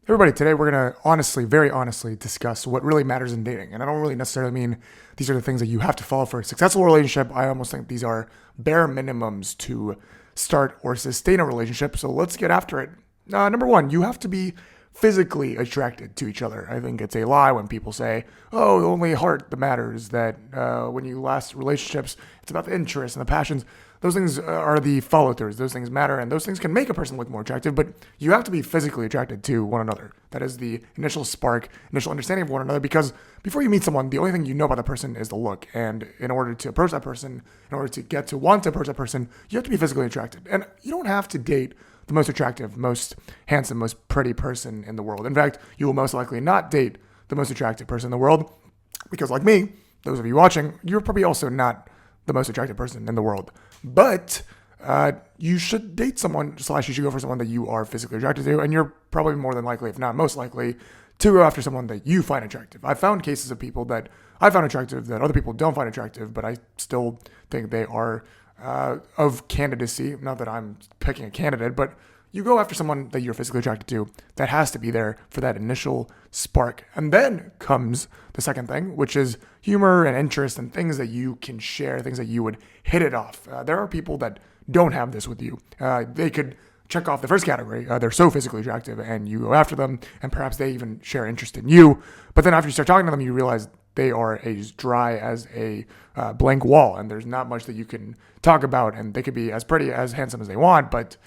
Everybody, today we're going to very honestly discuss what really matters in dating. And I don't really necessarily mean these are the things that you have to follow for a successful relationship. I almost think these are bare minimums to start or sustain a relationship. So let's get after it. Number one, you have to be physically attracted to each other. I think it's a lie when people say, oh, only heart that matters, that when you last relationships, it's about the interests and the passions. Those things are the follow-throughs. Those things matter, and those things can make a person look more attractive, but you have to be physically attracted to one another. That is the initial spark, initial understanding of one another, because before you meet someone, the only thing you know about that person is the look, and in order to approach that person, in order to get to want to approach that person, you have to be physically attracted. And you don't have to date the most attractive, most handsome, most pretty person in the world. In fact, you will most likely not date the most attractive person in the world, because like me, those of you watching, you're probably also not the most attractive person in the world. But you should date someone, / you should go for someone that you are physically attracted to, and you're probably more than likely, if not most likely, to go after someone that you find attractive. I've found cases of people that I found attractive that other people don't find attractive, but I still think they are of candidacy. Not that I'm picking a candidate, but you go after someone that you're physically attracted to. That has to be there for that initial spark. And then comes the second thing, which is humor and interest and things that you can share, things that you would hit it off. There are people that don't have this with you. They could check off the first category. They're so physically attractive and you go after them, and perhaps they even share interest in you. But then after you start talking to them, you realize they are as dry as a blank wall, and there's not much that you can talk about, and they could be as pretty, as handsome as they want, but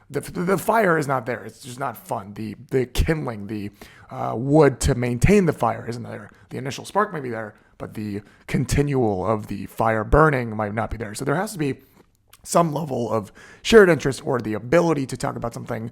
the fire is not there. It's just not fun. The kindling, the wood to maintain the fire isn't there. The initial spark may be there, but the continual of the fire burning might not be there. So there has to be some level of shared interest or the ability to talk about something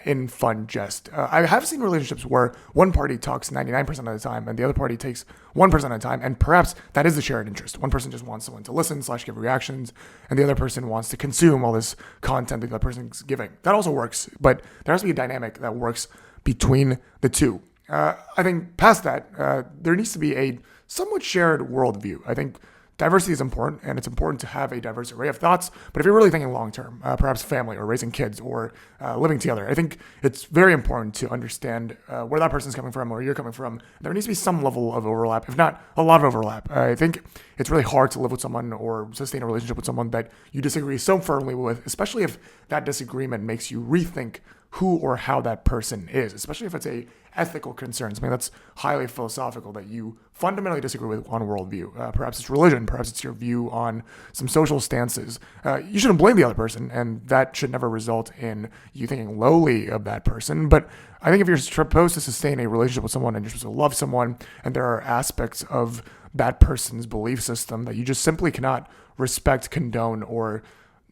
in fun jest. I have seen relationships where one party talks 99% of the time and the other party takes 1% of the time, and perhaps that is the shared interest. One person just wants someone to listen / give reactions, and the other person wants to consume all this content that the other person's giving. That also works, but there has to be a dynamic that works between the two. I think past that, there needs to be a somewhat shared worldview. I think diversity is important, and it's important to have a diverse array of thoughts. But if you're really thinking long-term, perhaps family or raising kids or living together, I think it's very important to understand where that person's coming from, where you're coming from. There needs to be some level of overlap, if not a lot of overlap. I think it's really hard to live with someone or sustain a relationship with someone that you disagree so firmly with, especially if that disagreement makes you rethink who or how that person is, especially if it's a ethical concern, something that's highly philosophical that you fundamentally disagree with on worldview. Perhaps it's religion, perhaps it's your view on some social stances. You shouldn't blame the other person, and that should never result in you thinking lowly of that person. But I think if you're supposed to sustain a relationship with someone and you're supposed to love someone, and there are aspects of that person's belief system that you just simply cannot respect, condone, or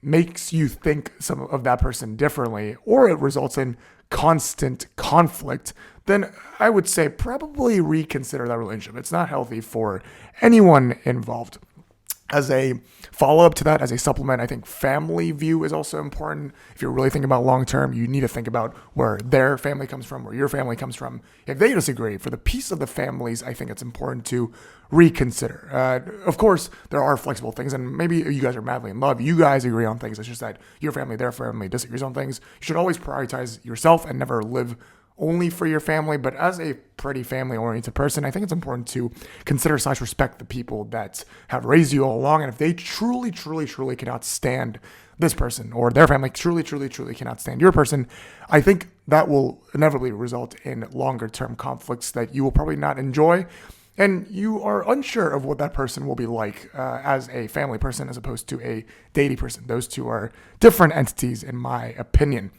makes you think some of that person differently, or it results in constant conflict, then I would say probably reconsider that relationship. It's not healthy for anyone involved. As a follow-up to that, as a supplement, I think family view is also important. If you're really thinking about long-term, you need to think about where their family comes from, where your family comes from. If they disagree, for the peace of the families, I think it's important to reconsider. Of course, there are flexible things, and maybe you guys are madly in love. You guys agree on things. It's just that your family, their family disagrees on things. You should always prioritize yourself and never live only for your family. But as a pretty family-oriented person, I think it's important to consider / respect the people that have raised you all along. And if they truly cannot stand this person, or their family truly cannot stand your person, I think that will inevitably result in longer-term conflicts that you will probably not enjoy. And you are unsure of what that person will be like as a family person as opposed to a dating person. Those two are different entities, in my opinion.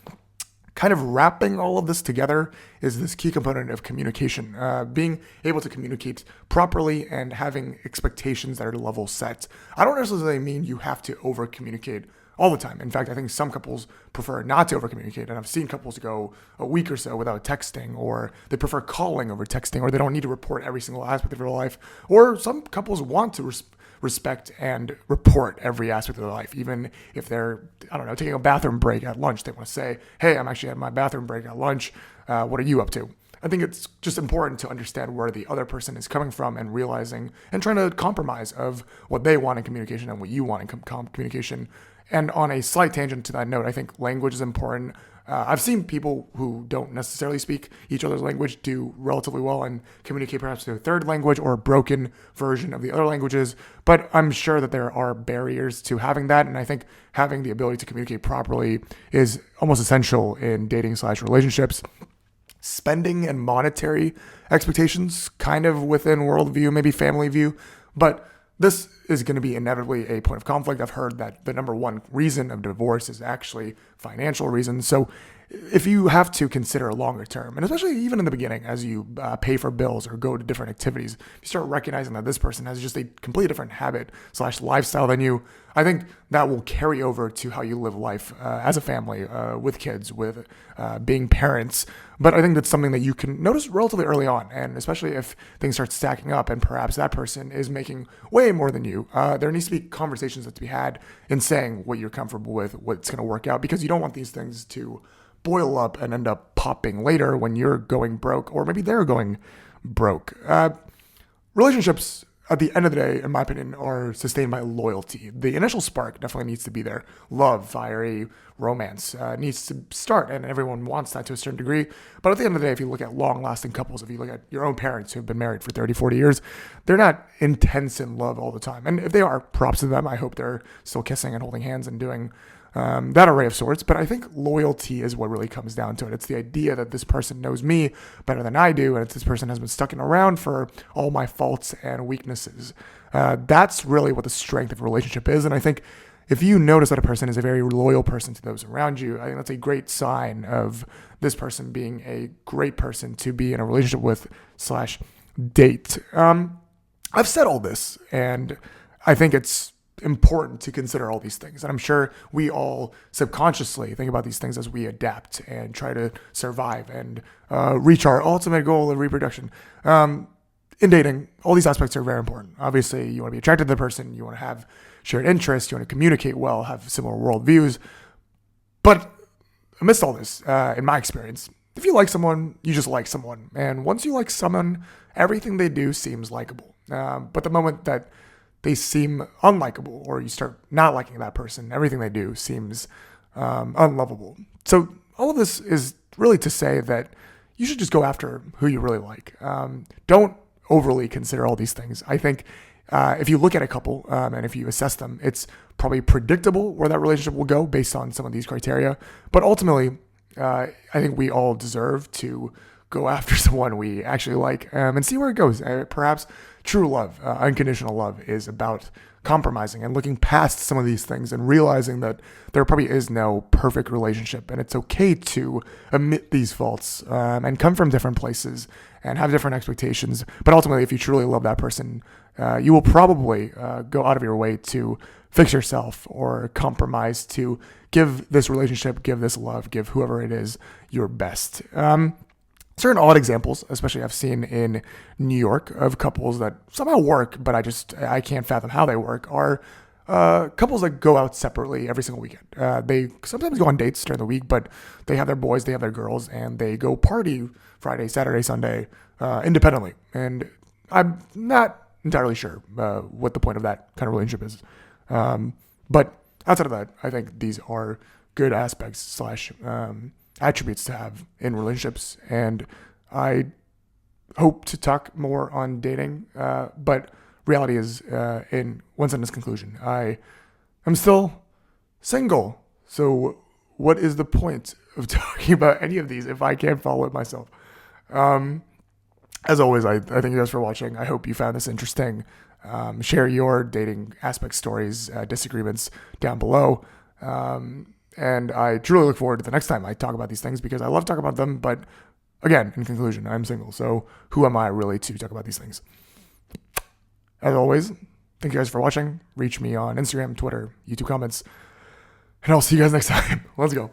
Kind of wrapping all of this together is this key component of communication, being able to communicate properly and having expectations that are level set. I don't necessarily mean you have to over communicate all the time. In fact, I think some couples prefer not to over communicate, and I've seen couples go a week or so without texting, or they prefer calling over texting, or they don't need to report every single aspect of their life, or some couples want to respect and report every aspect of their life. Even if they're, taking a bathroom break at lunch, they want to say, hey, I'm actually at my bathroom break at lunch. What are you up to? I think it's just important to understand where the other person is coming from and realizing and trying to compromise of what they want in communication and what you want in communication. And on a slight tangent to that note, I think language is important. I've seen people who don't necessarily speak each other's language do relatively well and communicate perhaps through a third language or a broken version of the other languages, but I'm sure that there are barriers to having that, and I think having the ability to communicate properly is almost essential in dating/relationships. Spending and monetary expectations kind of within worldview, maybe family view, but this is going to be inevitably a point of conflict. I've heard that the number one reason of divorce is actually financial reasons. So if you have to consider longer term, and especially even in the beginning, as you pay for bills or go to different activities, if you start recognizing that this person has just a completely different habit/lifestyle than you, I think that will carry over to how you live life as a family, with kids, with being parents. But I think that's something that you can notice relatively early on, and especially if things start stacking up and perhaps that person is making way more than you, there needs to be conversations that to be had in saying what you're comfortable with, what's going to work out, because you don't want these things to boil up and end up popping later when you're going broke, or maybe they're going broke. Relationships, at the end of the day, in my opinion, are sustained by loyalty. The initial spark definitely needs to be there. Love, fiery romance needs to start, and everyone wants that to a certain degree. But at the end of the day, if you look at long-lasting couples, if you look at your own parents who have been married for 30, 40 years, they're not intense in love all the time. And if they are, props to them. I hope they're still kissing and holding hands and doing that array of sorts. But I think loyalty is what really comes down to it. It's the idea that this person knows me better than I do, and it's this person has been sticking around for all my faults and weaknesses. That's really what the strength of a relationship is. And I think if you notice that a person is a very loyal person to those around you, I think that's a great sign of this person being a great person to be in a relationship with/date. I've said all this, and I think it's important to consider all these things. And I'm sure we all subconsciously think about these things as we adapt and try to survive and reach our ultimate goal of reproduction. In dating, all these aspects are very important. Obviously, you want to be attracted to the person, you want to have shared interests, you want to communicate well, have similar worldviews. But amidst all this, in my experience, if you like someone, you just like someone. And once you like someone, everything they do seems likable. But the moment that they seem unlikable, or you start not liking that person, everything they do seems unlovable. So all of this is really to say that you should just go after who you really like. Don't overly consider all these things. I think if you look at a couple and if you assess them, it's probably predictable where that relationship will go based on some of these criteria. But ultimately, I think we all deserve to go after someone we actually like and see where it goes. Perhaps true love, unconditional love, is about compromising and looking past some of these things and realizing that there probably is no perfect relationship, and it's okay to admit these faults and come from different places and have different expectations. But ultimately, if you truly love that person, you will probably go out of your way to fix yourself or compromise to give this relationship, give this love, give whoever it is your best. Certain odd examples, especially I've seen in New York, of couples that somehow work, but I can't fathom how they work, are couples that go out separately every single weekend. They sometimes go on dates during the week, but they have their boys, they have their girls, and they go party Friday, Saturday, Sunday, independently. And I'm not entirely sure what the point of that kind of relationship is. But outside of that, I think these are good aspects / attributes to have in relationships, and I hope to talk more on dating, but reality is, in one sentence conclusion, I am still single. So what is the point of talking about any of these if I can't follow it myself? As always, I thank you guys for watching. I hope you found this interesting. Share your dating aspect stories, disagreements down below. And I truly look forward to the next time I talk about these things, because I love talking about them. But again, in conclusion, I'm single. So who am I really to talk about these things? As always, thank you guys for watching. Reach me on Instagram, Twitter, YouTube comments, and I'll see you guys next time. Let's go.